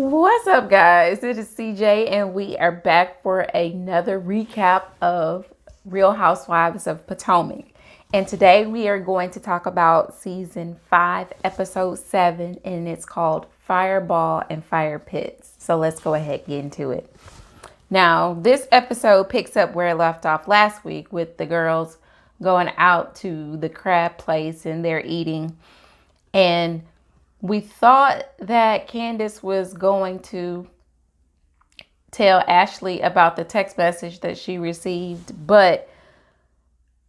What's up, guys? It is CJ, and we are back for another recap of Real Housewives of Potomac. And today we are going to talk about season 5, episode 7, and it's called Fireball and Firepits. So let's go ahead and get into it. Now, this episode picks up where it left off last week with the girls going out to the crab place and they're eating. And we thought that Candace was going to tell Ashley about the text message that she received, but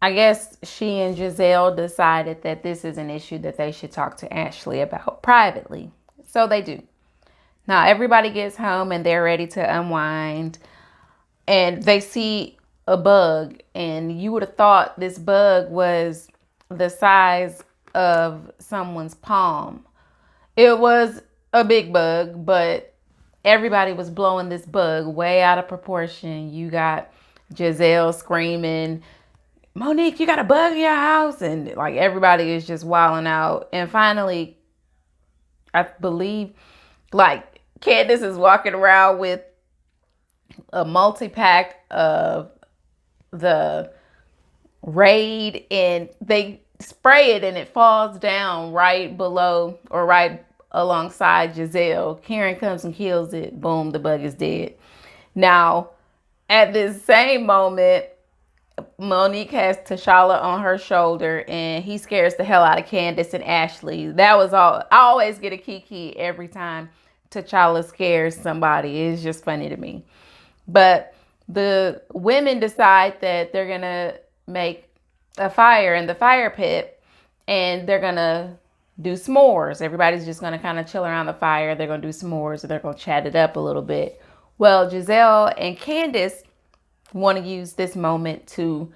I guess she and Giselle decided that this is an issue that they should talk to Ashley about privately. So they do. Now everybody gets home and they're ready to unwind, and they see a bug, and you would have thought this bug was the size of someone's palm. It was a big bug, but everybody was blowing this bug way out of proportion. You got Giselle screaming, "Monique, you got a bug in your house," and like everybody is just wilding out. And finally, I believe like Candace is walking around with a multi-pack of the Raid, and they spray it and it falls down right below or right alongside Giselle. Karen comes and kills it. Boom, the bug is dead. Now, at this same moment, Monique has T'Challa on her shoulder, and he scares the hell out of Candace and Ashley. That was all. I always get a kiki every time T'Challa scares somebody. It's just funny to me. But the women decide that they're going to make a fire in the fire pit, and they're going to do s'mores. Everybody's just going to kind of chill around the fire. They're going to do s'mores, and they're going to chat it up a little bit. Well, Giselle and Candace want to use this moment to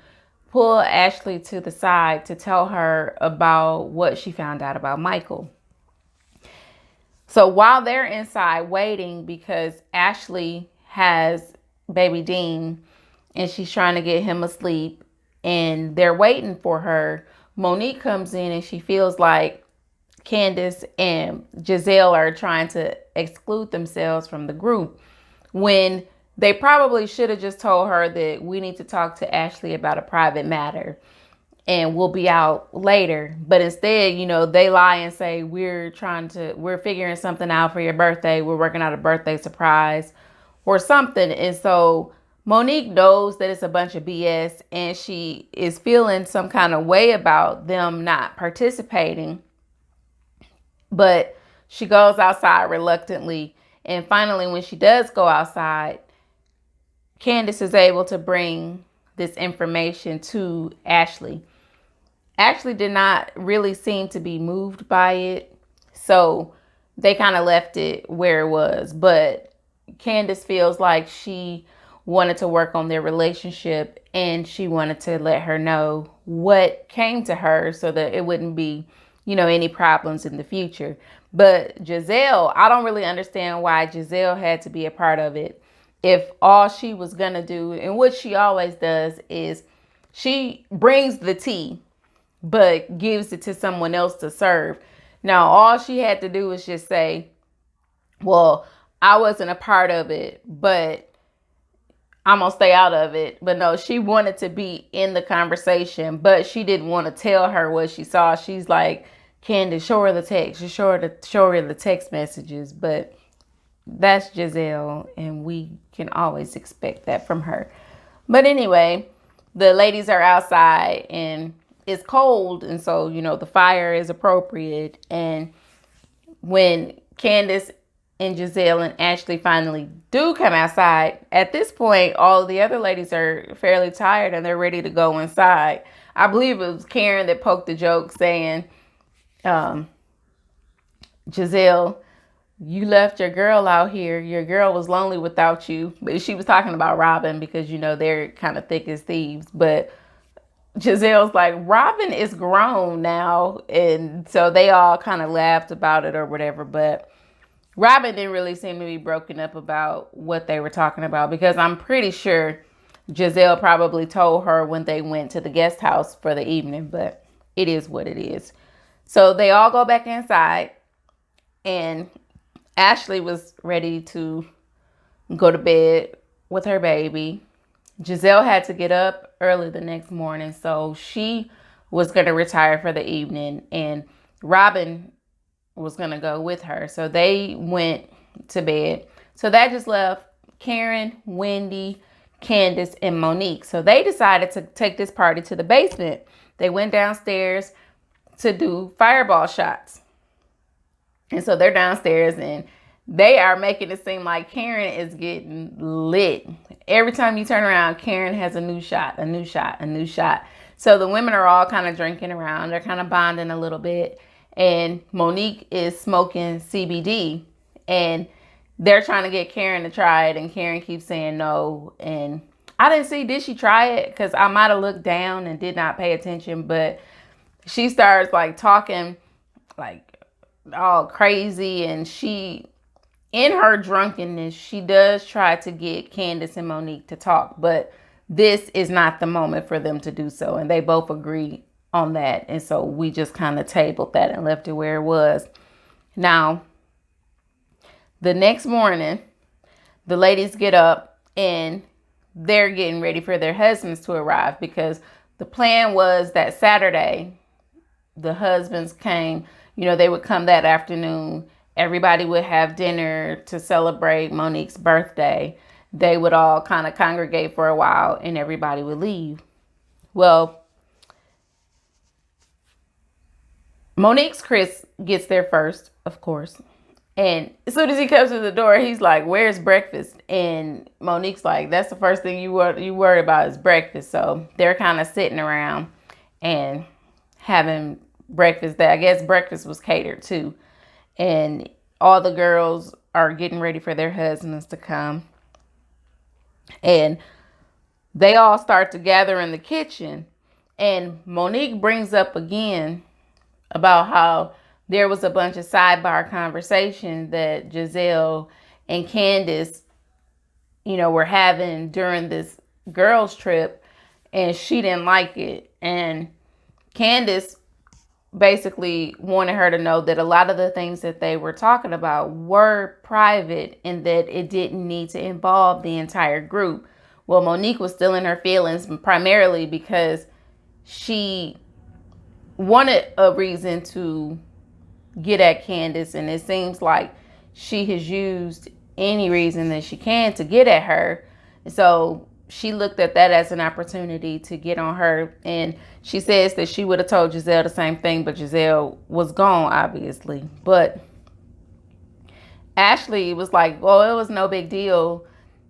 pull Ashley to the side to tell her about what she found out about Michael. So while they're inside waiting, because Ashley has baby Dean and she's trying to get him asleep and they're waiting for her, Monique comes in and she feels like Candace and Giselle are trying to exclude themselves from the group, when they probably should have just told her that we need to talk to Ashley about a private matter and we'll be out later. But instead, they lie and say, we're figuring something out for your birthday. We're working out a birthday surprise or something. And so Monique knows that it's a bunch of BS, and she is feeling some kind of way about them not participating. But she goes outside reluctantly. And finally, when she does go outside, Candace is able to bring this information to Ashley. Ashley did not really seem to be moved by it, so they kind of left it where it was. But Candace feels like she wanted to work on their relationship, and she wanted to let her know what came to her so that it wouldn't be, any problems in the future. But Giselle, I don't really understand why Giselle had to be a part of it. If all she was going to do, and what she always does, is she brings the tea, but gives it to someone else to serve. Now, all she had to do was just say, well, I wasn't a part of it, but I'm going to stay out of it. But no, she wanted to be in the conversation, but she didn't want to tell her what she saw. She's like, Candace, show her the text. Show her the text messages. But that's Giselle, and we can always expect that from her. But anyway, the ladies are outside, and it's cold, and so, the fire is appropriate. And when Candace and Giselle and Ashley finally do come outside, at this point, all of the other ladies are fairly tired and they're ready to go inside. I believe it was Karen that poked the joke saying, Giselle, you left your girl out here. Your girl was lonely without you. But she was talking about Robin because, they're kind of thick as thieves. But Giselle's like, Robin is grown now. And so they all kind of laughed about it or whatever. But Robin didn't really seem to be broken up about what they were talking about, because I'm pretty sure Giselle probably told her when they went to the guest house for the evening. But it is what it is. So they all go back inside, and Ashley was ready to go to bed with her baby. Giselle had to get up early the next morning, so she was going to retire for the evening, and Robin was going to go with her. So they went to bed. So that just left Karen, Wendy, Candace, and Monique. So they decided to take this party to the basement. They went downstairs to do fireball shots. And so they're downstairs and they are making it seem like Karen is getting lit. Every time you turn around, Karen has a new shot, a new shot, a new shot. So the women are all kind of drinking around. They're kind of bonding a little bit. And Monique is smoking CBD. And they're trying to get Karen to try it. And Karen keeps saying no. And I didn't see, did she try it? Because I might have looked down and did not pay attention. But she starts like talking like all crazy. And she, in her drunkenness, she does try to get Candace and Monique to talk, but this is not the moment for them to do so. And they both agree on that. And so we just kind of tabled that and left it where it was. Now, the next morning, the ladies get up and they're getting ready for their husbands to arrive, because the plan was that Saturday, the husbands came, they would come that afternoon. Everybody would have dinner to celebrate Monique's birthday. They would all kind of congregate for a while and everybody would leave. Well, Monique's Chris gets there first, of course. And as soon as he comes to the door, he's like, "Where's breakfast?" And Monique's like, "That's the first thing you worry about is breakfast." So they're kind of sitting around and having breakfast. That I guess breakfast was catered to. And all the girls are getting ready for their husbands to come. And they all start to gather in the kitchen. And Monique brings up again about how there was a bunch of sidebar conversation that Giselle and Candace, were having during this girls trip. And she didn't like it. And Candace basically wanted her to know that a lot of the things that they were talking about were private and that it didn't need to involve the entire group. Well, Monique was still in her feelings, primarily because she wanted a reason to get at Candace, and it seems like she has used any reason that she can to get at her. So she looked at that as an opportunity to get on her. And she says that she would have told Giselle the same thing, but Giselle was gone, obviously. But Ashley was like, "Well, it was no big deal.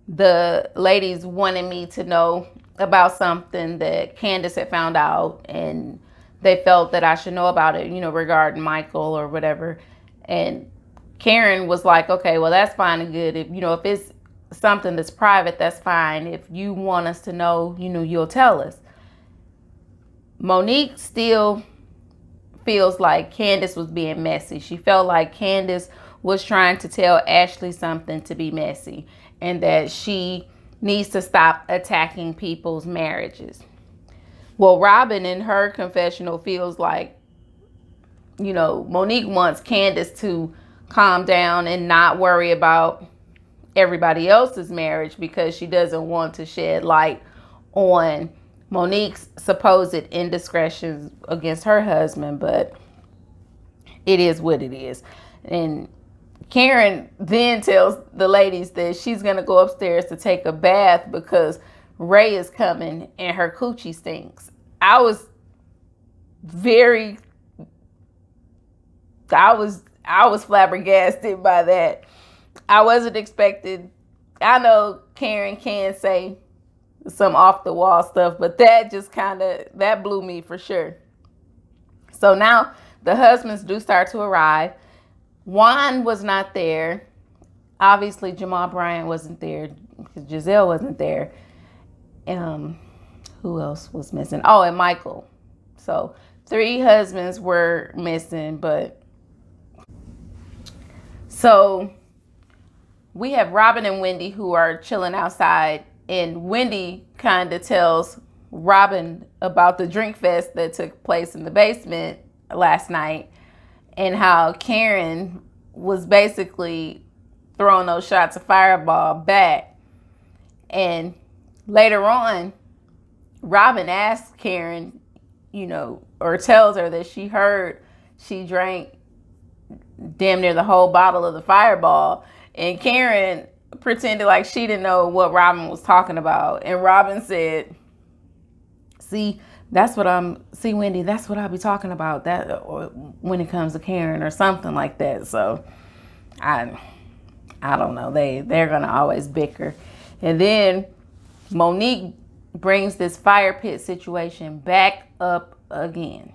The ladies wanted me to know about something that Candace had found out, and they felt that I should know about it, regarding Michael or whatever." And Karen was like, "Okay, well, that's fine and good. If it's something that's private, that's fine. If you want us to know, you'll tell us." Monique still feels like Candace was being messy. She felt like Candace was trying to tell Ashley something to be messy, and that she needs to stop attacking people's marriages. Well, Robin in her confessional feels like, Monique wants Candace to calm down and not worry about everybody else's marriage, because she doesn't want to shed light on Monique's supposed indiscretions against her husband. But it is what it is. And Karen then tells the ladies that she's going to go upstairs to take a bath because Ray is coming and her coochie stinks. I was flabbergasted by that. I wasn't expecting. I know Karen can say some off the wall stuff, but that just that blew me for sure. So now the husbands do start to arrive. Juan was not there. Obviously, Jamal Bryant wasn't there because Giselle wasn't there. Who else was missing? Oh, and Michael. So 3 husbands were missing, but so we have Robin and Wendy who are chilling outside, and Wendy kind of tells Robin about the drink fest that took place in the basement last night, and how Karen was basically throwing those shots of Fireball back. And later on, Robin asks Karen, or tells her that she heard she drank damn near the whole bottle of the Fireball. And Karen pretended like she didn't know what Robin was talking about. And Robin said, see, Wendy, that's what I'll be talking about that or when it comes to Karen or something like that. So I don't know. They're going to always bicker. And then Monique brings this fire pit situation back up again.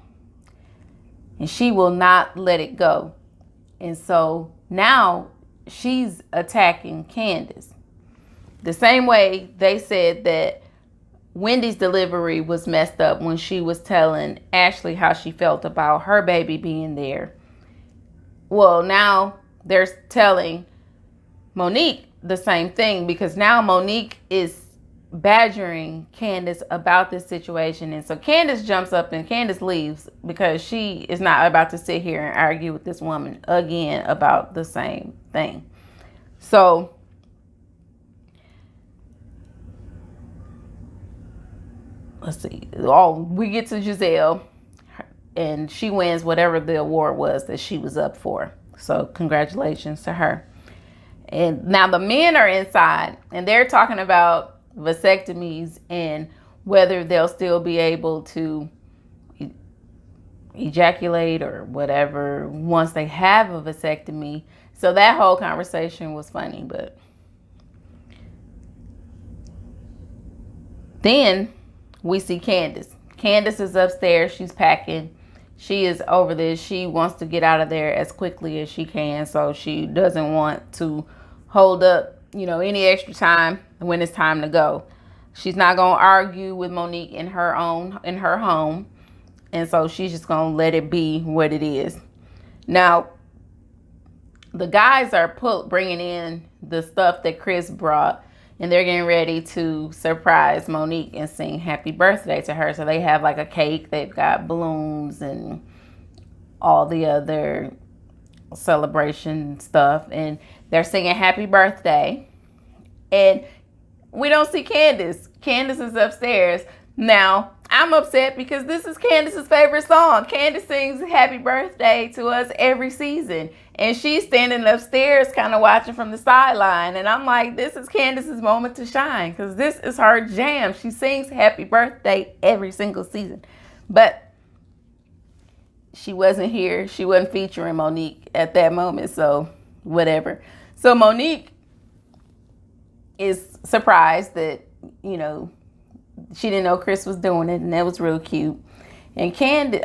And she will not let it go. And so now she's attacking Candace. The same way they said that Wendy's delivery was messed up when she was telling Ashley how she felt about her baby being there. Well, now they're telling Monique the same thing, because now Monique is badgering Candace about this situation. And so Candace jumps up and Candace leaves because she is not about to sit here and argue with this woman again about the same thing. So let's see. We get to Giselle and she wins whatever the award was that she was up for. So congratulations to her. And now the men are inside and they're talking about vasectomies and whether they'll still be able to ejaculate or whatever once they have a vasectomy. So that whole conversation was funny. But then we see Candace. Candace is upstairs. She's packing. She is over this. She wants to get out of there as quickly as she can. So she doesn't want to hold up, any extra time when it's time to go. She's not going to argue with Monique in her home. And so she's just going to let it be what it is. Now, the guys are bringing in the stuff that Chris brought, and they're getting ready to surprise Monique and sing happy birthday to her. So they have like a cake. They've got balloons and all the other celebration stuff. And they're singing happy birthday. And we don't see Candace. Candace is upstairs. Now, I'm upset because this is Candace's favorite song. Candace sings happy birthday to us every season. And she's standing upstairs kind of watching from the sideline. And I'm like, this is Candace's moment to shine because this is her jam. She sings happy birthday every single season. But she wasn't here. She wasn't featuring Monique at that moment. So whatever. So Monique is surprised that, she didn't know Chris was doing it, and that was real cute. And Karen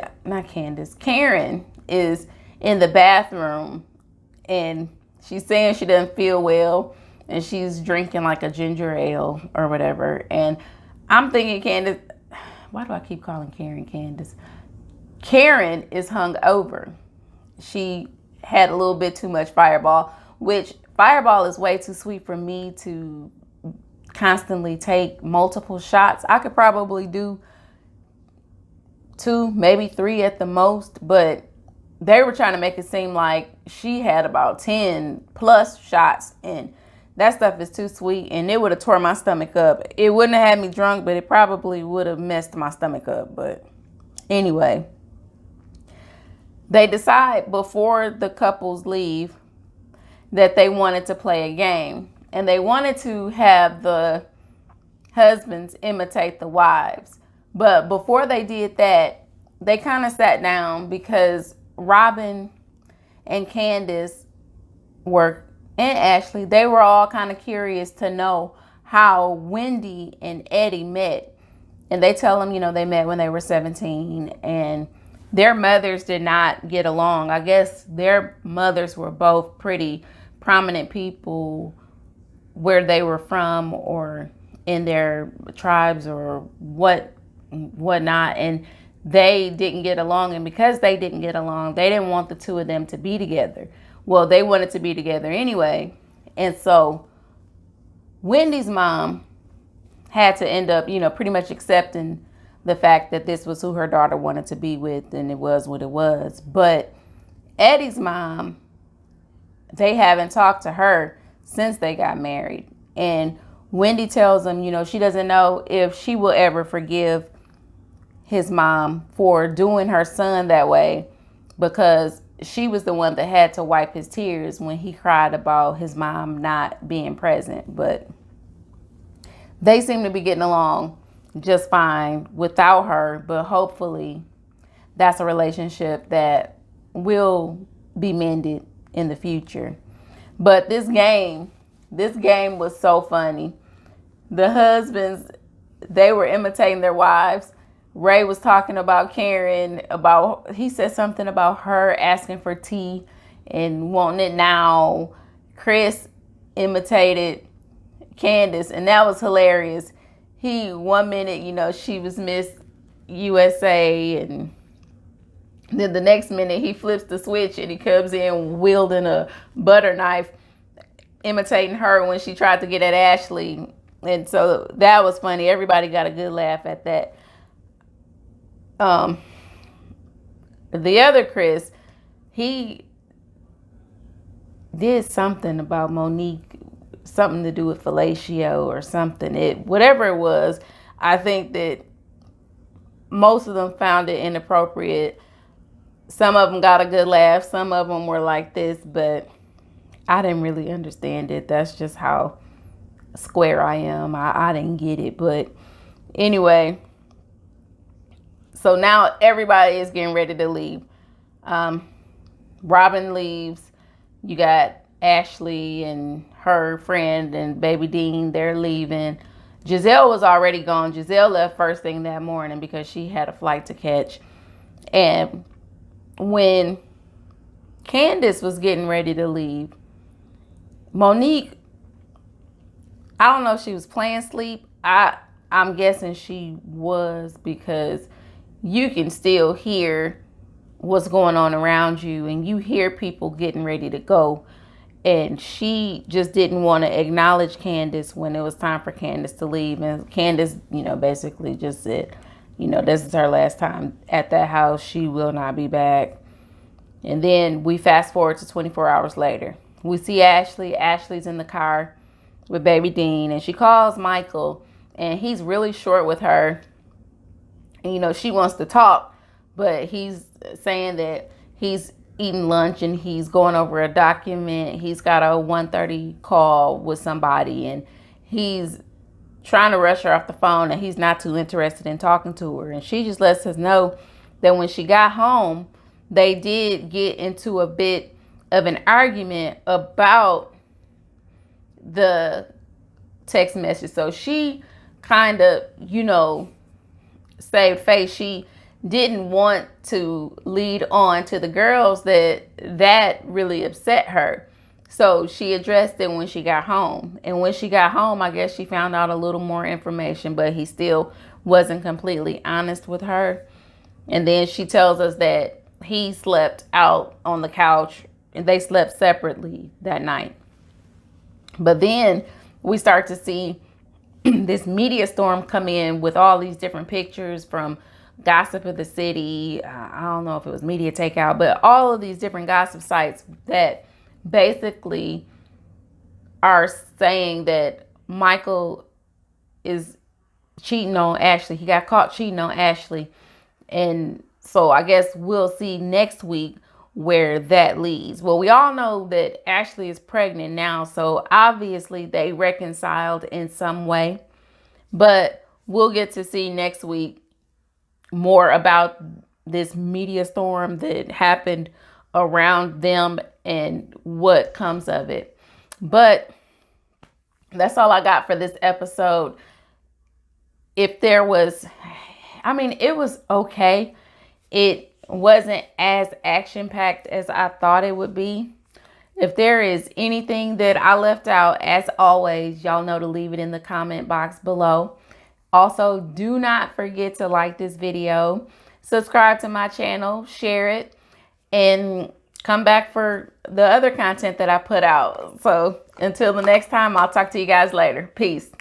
is in the bathroom, and she's saying she doesn't feel well, and she's drinking like a ginger ale or whatever. And I'm thinking, Candace, why do I keep calling Karen Candace? Karen is hungover. She had a little bit too much Fireball, which Fireball is way too sweet for me to constantly take multiple shots. I could probably do 2, maybe 3 at the most, but they were trying to make it seem like she had about 10 plus shots, and that stuff is too sweet, and it would have tore my stomach up. It wouldn't have had me drunk, but it probably would have messed my stomach up. But anyway, they decide before the couples leave that they wanted to play a game. And they wanted to have the husbands imitate the wives. But before they did that, they kind of sat down because Robin and Candace and Ashley, they were all kind of curious to know how Wendy and Eddie met. And they tell them, they met when they were 17 and their mothers did not get along. I guess their mothers were both pretty prominent people where they were from or in their tribes or whatnot, and they didn't get along. And because they didn't get along, they didn't want the two of them to be together. Well, they wanted to be together anyway. And so Wendy's mom had to end up, pretty much accepting the fact that this was who her daughter wanted to be with, and it was what it was. But Eddie's mom they haven't talked to her since they got married. And Wendy tells him, she doesn't know if she will ever forgive his mom for doing her son that way, because she was the one that had to wipe his tears when he cried about his mom not being present. But they seem to be getting along just fine without her, but hopefully that's a relationship that will be mended in the future. But this game was so funny. The husbands, they were imitating their wives. Ray was talking about Karen, he said something about her asking for tea and wanting it now. Chris imitated Candace, and that was hilarious. One minute, she was Miss USA, and then the next minute he flips the switch and he comes in wielding a butter knife, imitating her when she tried to get at Ashley. And so that was funny. Everybody got a good laugh at that. The other Chris, he did something about Monique, something to do with fellatio or something. Whatever it was, I think that most of them found it inappropriate. Some of them got a good laugh. Some of them were like this, but I didn't really understand it. That's just how square I am. I didn't get it. But anyway, so now everybody is getting ready to leave. Robin leaves. You got Ashley and her friend and baby Dean. They're leaving. Giselle was already gone. Giselle left first thing that morning because she had a flight to catch. And when Candace was getting ready to leave, Monique, I don't know if she was playing sleep. I'm guessing she was, because you can still hear what's going on around you, and you hear people getting ready to go. And she just didn't want to acknowledge Candace when it was time for Candace to leave. And Candace, basically just said, this is her last time at that house. She will not be back. And then we fast forward to 24 hours later. We see Ashley. Ashley's in the car with baby Dean, and she calls Michael, and he's really short with her. And, she wants to talk, but he's saying that he's eating lunch and he's going over a document. He's got a 1:30 call with somebody, and he's trying to rush her off the phone, and he's not too interested in talking to her. And she just lets us know that when she got home, they did get into a bit of an argument about the text message. So she kind of, saved face. She didn't want to lead on to the girls that really upset her. So she addressed it when she got home. And when she got home, I guess she found out a little more information, but he still wasn't completely honest with her. And then she tells us that he slept out on the couch and they slept separately that night. But then we start to see this media storm come in with all these different pictures from Gossip of the City. I don't know if it was Media Takeout, but all of these different gossip sites that basically are saying that Michael is cheating on Ashley. He got caught cheating on Ashley. And so I guess we'll see next week where that leads. Well, we all know that Ashley is pregnant now, so obviously they reconciled in some way. But we'll get to see next week more about this media storm that happened around them and what comes of it. But that's all I got for this episode. If there was, it was okay. It wasn't as action-packed as I thought it would be. If there is anything that I left out, as always, y'all know to leave it in the comment box below. Also, do not forget to like this video, subscribe to my channel, share it, and come back for the other content that I put out. So until the next time, I'll talk to you guys later. Peace.